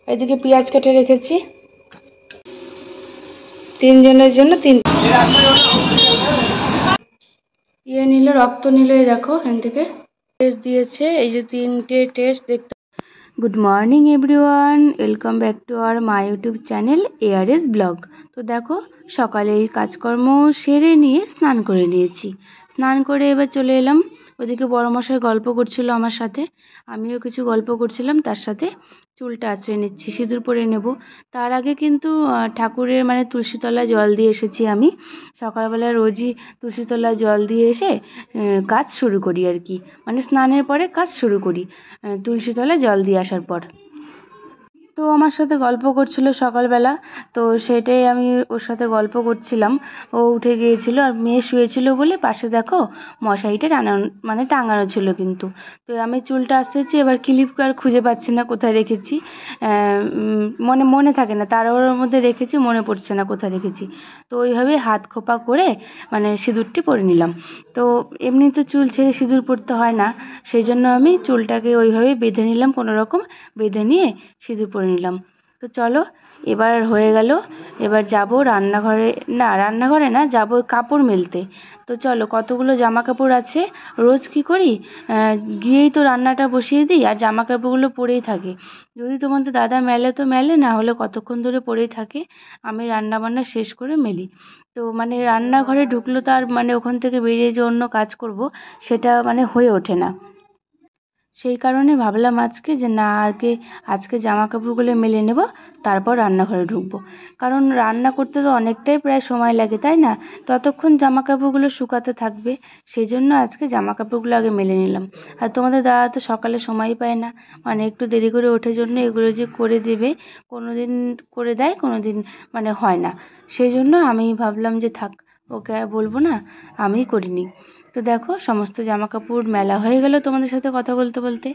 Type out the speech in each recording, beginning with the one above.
এদিকে পেঁয়াজ কেটে রেখেছি তিনজনের জন্য। নিল, রক্ত নিল, এই দেখো এখান থেকে টেস্ট দিয়েছে, এই যে 3টে টেস্ট দেখতে। Good morning everyone, welcome back to our my YouTube channel ARS blog. তো দেখো সকালে এই কাজকর্ম সেরে নিয়ে স্নান করে নিয়েছি। স্নান করে এবার চলে এলাম। ওদিকে বড় মশাই গল্প করছিল আমার সাথে, আমিও কিছু গল্প করছিলাম তার সাথে। চুলটা আঁচড়ে নিচ্ছি, সিঁদুর পরে নেব। তার আগে কিন্তু ঠাকুরের মানে তুলসীতলায় জল দিয়ে এসেছি। আমি সকালবেলা রোজই তুলসীতলায় জল দিয়ে এসে কাজ শুরু করি আর কি, মানে স্নানের পরে কাজ শুরু করি তুলসীতলায় জল দিয়ে আসার পর। তো আমার সাথে গল্প করছিল সকালবেলা, তো সেটাই আমি ওর সাথে গল্প করছিলাম। ও উঠে গিয়েছিল আর মেয়ে শুয়েছিল বলে পাশে দেখো মশারিটা টাঙানো ছিল কিন্তু। তো আমি চুলটা আসতেছি, এবার ক্লিপ আর খুঁজে পাচ্ছি না কোথায় রেখেছি। মনে থাকে না, তাড়াহুড়োর মধ্যে রেখেছি, মনে পড়ছে না কোথায় রেখেছি। তো ওইভাবে হাত খোপা করে মানে সিঁদুরটি পরে নিলাম। তো এমনি তো চুল ছেড়ে সিঁদুর পরতে হয় না, সেই জন্য আমি চুলটাকে ওইভাবেই বেঁধে নিলাম, কোনো রকম বেঁধে নিয়ে সিঁদুর পরে নিলাম। তো চলো এবার হয়ে গেল, এবার যাব রান্নাঘরে না, যাব কাপড় মেলতে। তো চলো, কতগুলো জামা কাপড় আছে। রোজ কি করি, গিয়েই তো রান্নাটা বসিয়ে দিই আর জামা কাপড়গুলো পরেই থাকে। যদি তোমাদের দাদা মেলে তো মেলে, না হলে কতক্ষণ ধরে পরেই থাকে। আমি রান্না বান্না শেষ করে মেলি। তো মানে রান্নাঘরে ঢুকলো তো আর মানে ওখান থেকে বেরিয়ে যে অন্য কাজ করব সেটা মানে হয়ে ওঠে না। সেই কারণে ভাবলাম আজকে যে না, আজকে জামা কাপড়গুলো মেলে নেব, তারপর রান্নাঘরে ঢুকবো। কারণ রান্না করতে তো অনেকটাই প্রায় সময় লাগে, তাই না? ততক্ষণ জামা কাপড়গুলো শুকাতে থাকবে, সেই জন্য আজকে জামা কাপড়গুলো আগে মেলে নিলাম। আর তোমাদের দাদা তো সকালে সময়ই পায় না, মানে একটু দেরি করে ওঠে জন্য এগুলো যে করে দেবে, কোনো দিন করে দেয়, কোনো দিন মানে হয় না। সেই জন্য আমি ভাবলাম যে থাক, ওকে আর বলবো না, আমিই করিনি। তো দেখো সমস্ত জামা কাপড় মেলা হয়ে গেল তোমাদের সাথে কথা বলতে বলতে।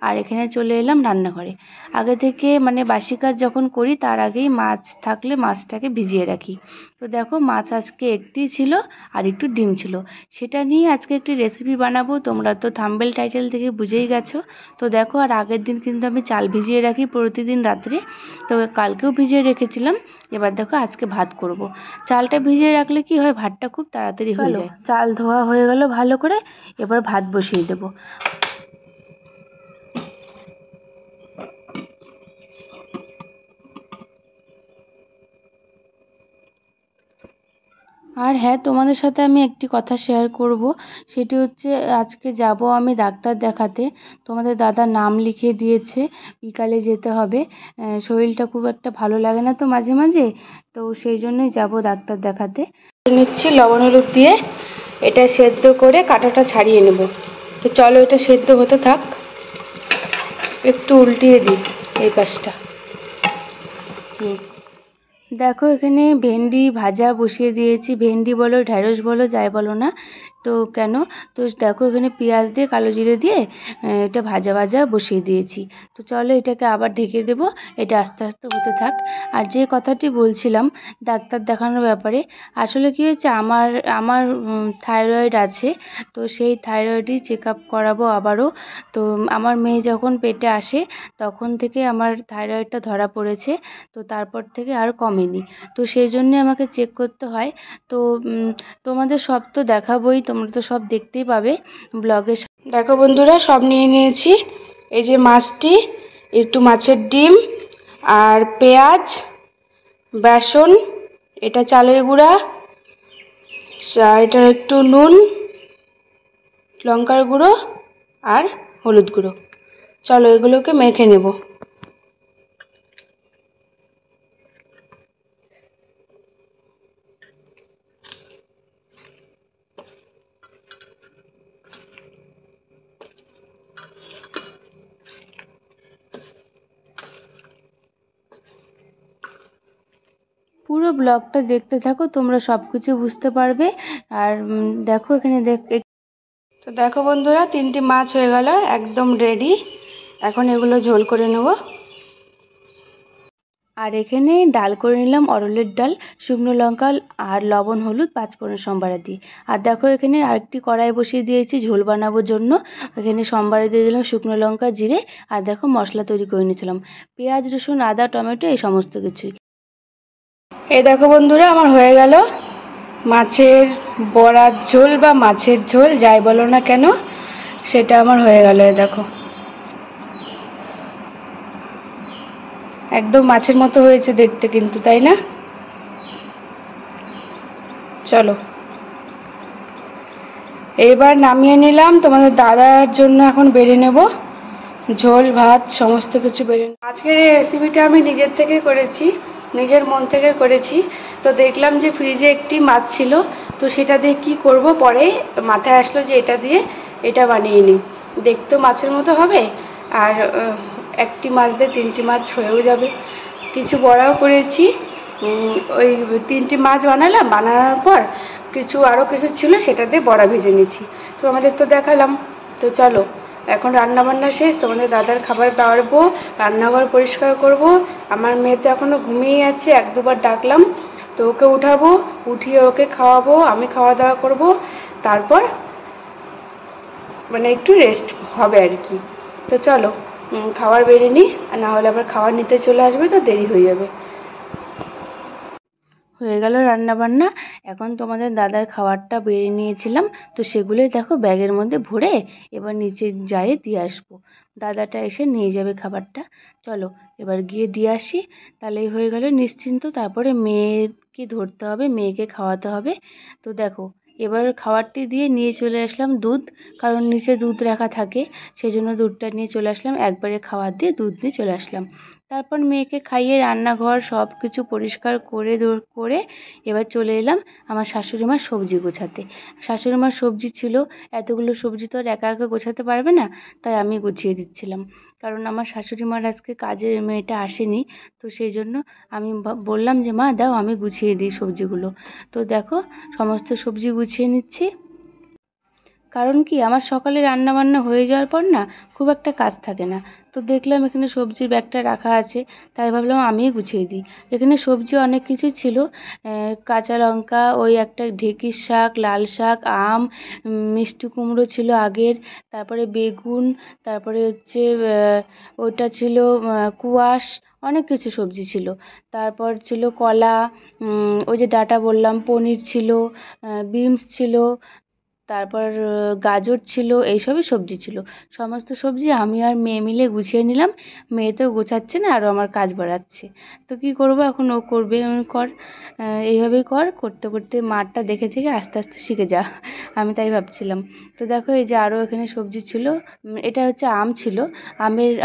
আর এখানে চলে এলাম রান্নাঘরে। আগে থেকে মানে বাসি কাজ যখন করি তার আগেই মাছ থাকলে মাছটাকে ভিজিয়ে রাখি। তো দেখো মাছ আজকে একটি ছিল আর একটু ডিম ছিল, সেটা নিয়ে আজকে একটি রেসিপি বানাবো। তোমরা তো থাম্বনেল টাইটেল থেকে বুঝেই গেছো। তো দেখো, আর আগের দিন কিন্তু আমি চাল ভিজিয়ে রাখি প্রতিদিন রাত্রে, তো কালকেও ভিজিয়ে রেখেছিলাম। এবার দেখো আজকে ভাত করব। চালটা ভিজিয়ে রাখলে কি হয়, ভাতটা খুব তাড়াতাড়ি হয়ে যায়। চাল ধোয়া হয়ে গেল ভালো করে, এবার ভাত বসিয়ে দেব। আর হ্যাঁ, তোমাদের সাথে আমি একটি কথা শেয়ার করব, সেটি হচ্ছে আজকে যাব আমি ডাক্তার দেখাতে। তোমাদের দাদা নাম লিখিয়ে দিয়েছে, বিকালে যেতে হবে। শরীরটা খুব একটা ভালো লাগে না তো মাঝে মাঝে, তো সেই জন্যই যাব ডাক্তার দেখাতে। নিচ্ছি লবণ হলুদ দিয়ে, এটা সেদ্ধ করে কাঁটাটা ছাড়িয়ে নেব। তো চলো এটা সেদ্ধ হতে থাক, একটু উল্টিয়ে দিই এই পাশটা। দেখো এখানে ভেন্ডি ভাজা বসিয়ে দিয়েছি, ভেন্ডি বলো ঢ্যাঁড়স বলো যাই বলো না, তো কেন, তো দেখো এখানে পেঁয়াজ দিয়ে কালো জিরে দিয়ে এটা ভাজা ভাজা বসিয়ে দিয়েছি। তো চলো এটাকে আবার ঢেকে দেবো, এটা আস্তে আস্তে হতে থাক। আর যে কথাটি বলছিলাম ডাক্তার দেখানোর ব্যাপারে, আসলে কি হয়েছে, আমার আমার থাইরয়েড আছে। তো সেই থাইরয়েডই চেক আপ করাবো আবারও। তো আমার মেয়ে যখন পেটে আসে তখন থেকে আমার থাইরয়েডটা ধরা পড়েছে, তো তারপর থেকে আর কমেনি। তো সেই জন্যে আমাকে চেক করতে হয়। তো তোমাদের সব তো দেখাবোই, তোমরা তো সব দেখতেই পাবে ব্লগে। দেখো বন্ধুরা, সব নিয়ে নিয়েছি। এই যে মাছটি, একটু মাছের ডিম আর পেঁয়াজ, বেসন, এটা চালের গুঁড়া, এটা একটু নুন, লঙ্কার গুঁড়ো আর হলুদ গুঁড়ো। চলো এগুলোকে মেখে নেব। পুরো ব্লগটা দেখতে থাকো, তোমরা সব কিছু বুঝতে পারবে। আর দেখো এখানে তো দেখো বন্ধুরা, 3টি মাছ হয়ে গেল, একদম রেডি। এখন এগুলো ঝোল করে নেব। আর এখানে ডাল করে নিলাম অরহরের ডাল, শুকনো লঙ্কা আর লবণ হলুদ 5 ফোড়ন সম্বারে দিয়ে। আর দেখো এখানে আরেকটি কড়াই বসিয়ে দিয়েছি ঝোল বানানোর জন্য। এখানে সম্বারে দিয়ে দিলাম শুকনো লঙ্কা জিরে, আর দেখো মশলা তৈরি করে নিয়েছিলাম পেঁয়াজ রসুন আদা টমেটো এই সমস্ত কিছুই। এই দেখো বন্ধুরা আমার হয়ে গেল মাছের বড়ার ঝোল বা মাছের ঝোল যাই বলো না কেন, সেটা আমার হয়ে গেল। এই দেখো একদম মাছের মতো হয়েছে দেখতে কিন্তু, তাই না? চলো এবার নামিয়ে নিলাম, তোমাদের দাদার জন্য এখন বেড়ে নেব ঝোল ভাত সমস্ত কিছু বেড়ে। আজকের এই রেসিপিটা আমি নিজের থেকে করেছি, নিজের মন থেকে করেছি। তো দেখলাম যে ফ্রিজে একটি মাছ ছিল, তো সেটা দিয়ে কি করব, পরে মাথায় আসলো যে এটা দিয়ে এটা বানিয়ে নিই, দেখতেও মাছের মতো হবে আর একটি মাছ দিয়ে 3টি মাছ হয়েও যাবে। কিছু বড়াও করেছি, ওই 3টি মাছ বানালাম, বানানোর পর আরও কিছু ছিল সেটা দিয়ে বড়া ভেজে নিয়েছি। তো আমাদের তো দেখালাম। তো চলো এখন রান্নাবান্না শেষ, তোমাদের দাদার খাবার বাড়বো, রান্নাঘর পরিষ্কার করব। আমার মেয়ে তো এখনও ঘুমিয়ে আছে, 1-2বার ডাকলাম, তো ওকে উঠাবো, উঠিয়ে ওকে খাওয়াবো, আমি খাওয়া দাওয়া করব, তারপর মানে একটু রেস্ট হবে আর কি। তো চলো খাবার বেড়ে নিই, আর না হলে আবার খাবার নিতে চলে আসবে তো দেরি হয়ে যাবে। হয়ে গেল রান্না বান্না। এখন তোমাদের দাদার খাবারটা বেড়ে নিয়েছিলাম, তো সেগুলোই দেখো ব্যাগের মধ্যে ভরে এবার নিচে যাই দিয়ে আসবো। দাদাটা এসে নিয়ে যাবে খাবারটা। চলো এবার গিয়ে দিয়ে আসি, তাহলেই হয়ে গেল নিশ্চিন্ত। তারপরে মেয়েকে ধরতে হবে, মেয়েকে খাওয়াতে হবে। তো দেখো এবার খাবারটি দিয়ে নিয়ে চলে আসলাম দুধ, কারণ নিচে দুধ রাখা থাকে, সেই জন্য দুধটা নিয়ে চলে আসলাম, একবারে খাবার দিয়ে দুধ নিয়ে চলে আসলাম। তারপর মেয়েকে খাইয়ে রান্নাঘর সব কিছু পরিষ্কার করে এবার চলে এলাম আমার শাশুড়ি মার সবজি গোছাতে। শাশুড়ি মার সবজি ছিল, এতগুলো সবজি তো আর একা একা গোছাতে পারবে না, তাই আমি গুছিয়ে দিচ্ছিলাম। কারণ আমার শাশুড়ি মার আজকে কাজের মেয়েটা আসেনি, তো সেই জন্য আমি বললাম যে মা দাও আমি গুছিয়ে দিই সবজিগুলো। তো দেখো সমস্ত সবজি গুছিয়ে নিচ্ছি, কারণ কি আমার সকালে রান্না বান্না হয়ে যাওয়ার পর না খুব একটা কাজ থাকে না। তো দেখলাম এখানে সবজির ব্যাগটা রাখা আছে, তাই ভাবলাম আমিই গুছিয়ে দিই। এখানে সবজি অনেক কিছু ছিল, কাঁচা লঙ্কা, ওই একটা ঢেঁকির শাক, লাল শাক, আম, মিষ্টি কুমড়ো ছিল আগের, তারপরে বেগুন, তারপরে হচ্ছে ওইটা ছিল কুয়াশ, অনেক কিছু সবজি ছিল। তারপর ছিল কলা, ওই যে ডাঁটা বললাম, পনির ছিল, বিনস ছিল, তারপর গাজর ছিল, এইসবই সবজি ছিল। সমস্ত সবজি আমি আর মেয়ে মিলে গুছিয়ে নিলাম। মেয়ে তো গোছাচ্ছে না, আরও আমার কাজ বাড়াচ্ছে। তো কী করবো, এখন ও করবে, কর এইভাবেই কর, করতে করতে মারটা দেখে থেকে আস্তে আস্তে শিখে যা, আমি তাই ভাবছিলাম। তো দেখো এই যে আরও এখানে সবজি ছিল, এটা হচ্ছে আম ছিল,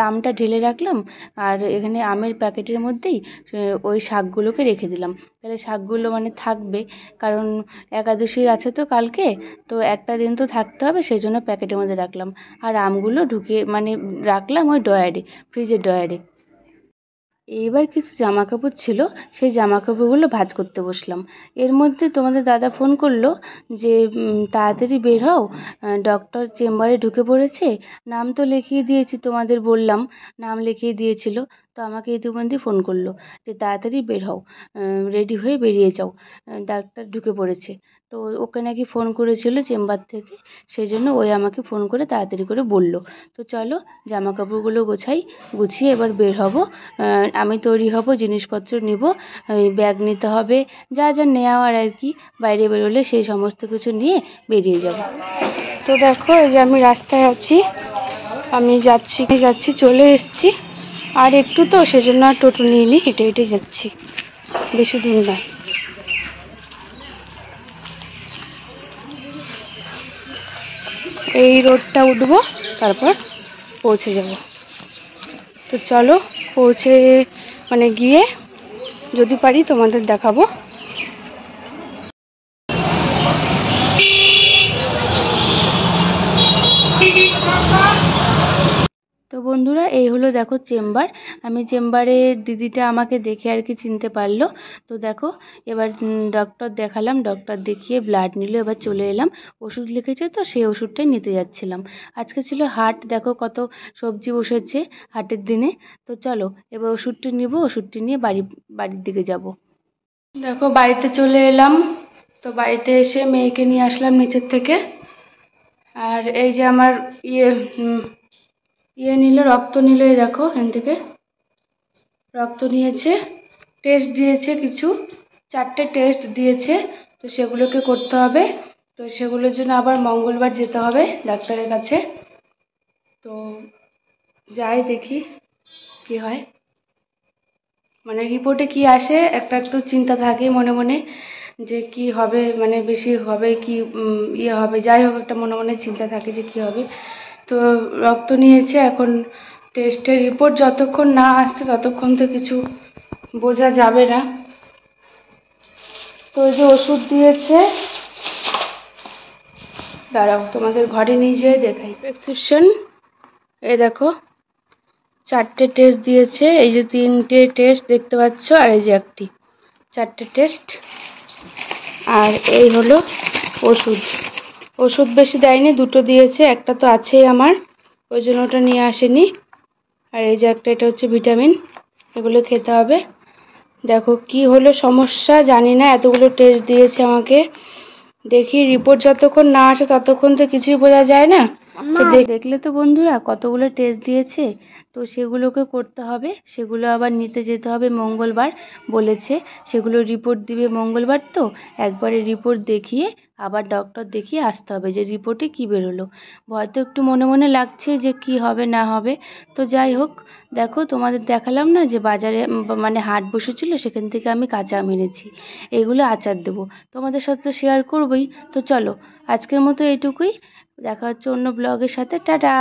আমটা ঢেলে রাখলাম, আর এখানে আমের প্যাকেটের মধ্যেই ওই শাকগুলোকে রেখে দিলাম, তাহলে শাকগুলো মানে থাকবে, কারণ একাদশী আছে তো কালকে, তো একটা দিন তো থাকতে হবে, সেই জন্য প্যাকেটের মধ্যে রাখলাম। আর আমগুলো ঢুকিয়ে মানে রাখলাম ওই ড্রয়ারে, ফ্রিজের ড্রয়ারে। এইবার কিছু জামা কাপড় ছিল, সেই জামা কাপড়গুলো ভাঁজ করতে বসলাম। এর মধ্যে তোমাদের দাদা ফোন করলো যে তাড়াতাড়ি বের হও, ডক্টর চেম্বারে ঢুকে পড়েছে। নাম তো লিখিয়ে দিয়েছি, তোমাদের বললাম নাম লিখিয়ে দিয়েছিল। তো আমাকে ইতিমধ্যে ফোন করলো যে তাড়াতাড়ি বের হও, রেডি হয়ে বেরিয়ে যাও, ডাক্তার ঢুকে পড়েছে। তো ওকে নাকি ফোন করেছিল চেম্বার থেকে, সেই জন্য ওই আমাকে ফোন করে তাড়াতাড়ি করে বললো। তো চলো জামা কাপড়গুলো গোছাই, গুছিয়ে এবার বের হব। আমি তৈরি হব, জিনিসপত্র নিব, ব্যাগ নিতে হবে, যা যা নেওয়ার আর কি, বাইরে বেরোলে সেই সমস্ত কিছু নিয়ে বেরিয়ে যাব। তো দেখো এই যে আমি রাস্তায় আছি, আমি যাচ্ছি চলে এসেছি। আর একটু তো সেজন্য আর টোটো নিয়ে নিই, হেঁটে হেঁটে যাচ্ছি, বেশি দূর নয়। এই রোডটা উঠবো, তারপর পৌঁছে যাব। তো চলো পৌঁছে মানে গিয়ে যদি পারি তোমাদের দেখাবো। তো বন্ধুরা, এই হলো দেখো চেম্বার। আমি চেম্বারে দিদিটা আমাকে দেখে আর কি চিনতে পারলো। তো দেখো এবার ডক্টর দেখালাম, ডক্টর দেখিয়ে ব্লাড নিল, এবার চলে এলাম। ওষুধ লিখেছে তো সেই ওষুধটাই নিতে যাচ্ছিলাম। আজকে ছিল হাট, দেখো কত সবজি বসেছে হাটের দিনে। তো চলো এবার ওষুধটি নিব, ওষুধটি নিয়ে বাড়ির দিকে যাব। দেখো বাড়িতে চলে এলাম। তো বাড়িতে এসে মেয়েকে নিয়ে আসলাম নিচের থেকে। আর এই যে আমার ইয়ে নিল, রক্ত নিল, এই দেখো এখান থেকে রক্ত নিয়েছে, টেস্ট দিয়েছে কিছু, 4টে টেস্ট দিয়েছে। তো সেগুলোকে করতে হবে। তো সেগুলোর জন্য আবার মঙ্গলবার যেতে হবে ডাক্তারের কাছে। তো যাই দেখি কি হয়, মানে রিপোর্টে কি আসে, একটা একটু চিন্তা থাকে মনে মনে যে কি হবে, মানে বেশি হবে কি ইয়ে হবে, যাই হোক একটা মনে মনে চিন্তা থাকে যে কি হবে। তো রক্ত নিয়েছে, এখন টেস্টের রিপোর্ট যতক্ষণ না আসছে ততক্ষণ তো কিছু বোঝা যাবে না। তো এই যে ওষুধ দিয়েছে, দাঁড়াও তোমাদের ঘরে নিয়ে যেয়ে দেখাই। প্রেসক্রিপশন, এই দেখো 4টে টেস্ট দিয়েছে, এই যে 3টে টেস্ট দেখতে পাচ্ছ, আর এই যে একটি, 4টে টেস্ট। আর এই হলো ওষুধ। ওষুধ বেশি দেয়নি, 2টো দিয়েছে, একটা তো আছেই আমার, ওই জন্য ওটা নিয়ে আসেনি। আর এই যে একটা, এটা হচ্ছে ভিটামিন, এগুলো খেতে হবে। দেখো কি হলো সমস্যা জানি না, এতগুলো টেস্ট দিয়েছে আমাকে। দেখি রিপোর্ট যতক্ষণ না আসে ততক্ষণ তো কিছুই বোঝা যায় না। তো দেখলে তো বন্ধুরা কতগুলো টেস্ট দিয়েছে। তো সেগুলোকে করতে হবে, সেগুলো আবার নিতে যেতে হবে মঙ্গলবার বলেছে। সেগুলো রিপোর্ট দিবে মঙ্গলবার। তো একবারে রিপোর্ট দেখিয়ে আবার ডক্টর দেখিয়ে আসতে হবে যে রিপোর্টে কি বেরোলো। ভয় তো একটু মনে মনে লাগছে যে কি হবে না হবে। তো যাই হোক, দেখো তোমাদের দেখালাম না যে বাজারে মানে হাট বসেছিল, সেখান থেকে আমি কাঁচা আম এনেছি, এগুলো আচার দেবো। তোমাদের সাথে তো শেয়ার করবোই। তো চলো আজকের মতো এইটুকুই, দেখা হচ্ছে অন্য ব্লগের সাথে। টাটা।